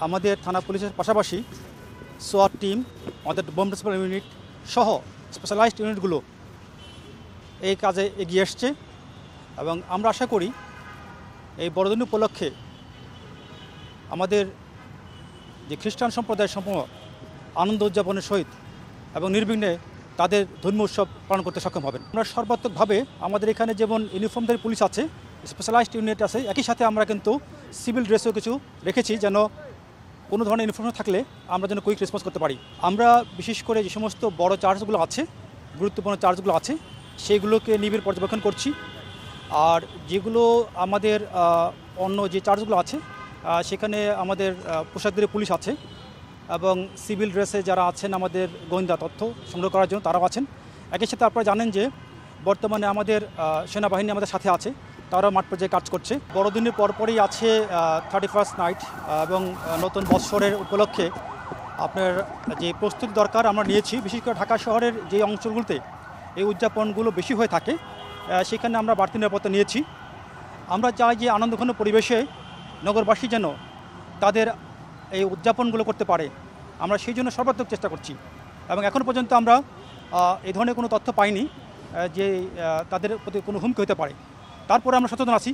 আমাদের থানা পুলিশের পাশাপাশি সোয়াট টিম, আমাদের বোম ডিসপোজাল ইউনিট সহ স্পেশালাইজড ইউনিটগুলো এই কাজে এগিয়ে এসছে এবং আমরা আশা করি এই বড়দিন উপলক্ষে আমাদের যে খ্রিস্টান সম্প্রদায়ের সমূহ আনন্দ উদযাপনের সহিত এবং নির্বিঘ্নে তাদের ধর্মীয় উৎসব পালন করতে সক্ষম হবেন। আমরা সর্বাত্মকভাবে আমাদের এখানে যেমন ইউনিফর্মধারী পুলিশ আছে, স্পেশালাইজড ইউনিট আছে, একই সাথে আমরা কিন্তু সিভিল ড্রেসও কিছু রেখেছি যেন কোনো ধরনের ইনফরমেশন থাকলে আমরা যেন কুইক রেসপন্স করতে পারি। আমরা বিশেষ করে যে সমস্ত বড় চার্জগুলো আছে, গুরুত্বপূর্ণ চার্জগুলো আছে, সেইগুলোকে নিবিড় পর্যবেক্ষণ করছি। আর যেগুলো আমাদের অন্য যে চার্জগুলো আছে সেখানে আমাদের পোশাকধারী পুলিশ আছে এবং সিভিল ড্রেসে যারা আছেন আমাদের গোয়েন্দা তথ্য সংগ্রহ করার জন্য তারাও আছেন। একই সাথে আপনারা জানেন যে বর্তমানে আমাদের সেনাবাহিনী আমাদের সাথে আছে, তারাও মাঠ পর্যায়ে কাজ করছে। বড়দিনের পরপরই আছে 31st নাইট এবং নতুন বৎসরের উপলক্ষে আপনার যে প্রস্তুতি দরকার আমরা নিয়েছি। বিশেষ করে ঢাকা শহরের যে অঞ্চলগুলোতে এই উদযাপনগুলো বেশি হয়ে থাকে সেখানে আমরা বাড়তি নিরাপত্তা নিয়েছি। আমরা চাই যে আনন্দঘন পরিবেশে নগরবাসী যেন তাদের এই উদযাপনগুলো করতে পারে, আমরা সেই জন্য সর্বাত্মক চেষ্টা করছি এবং এখনও পর্যন্ত আমরা এই ধরনের কোনো তথ্য পাইনি যে তাদের প্রতি কোনো হুমকি হতে পারে। তারপরে আমরা সচেতন আছি।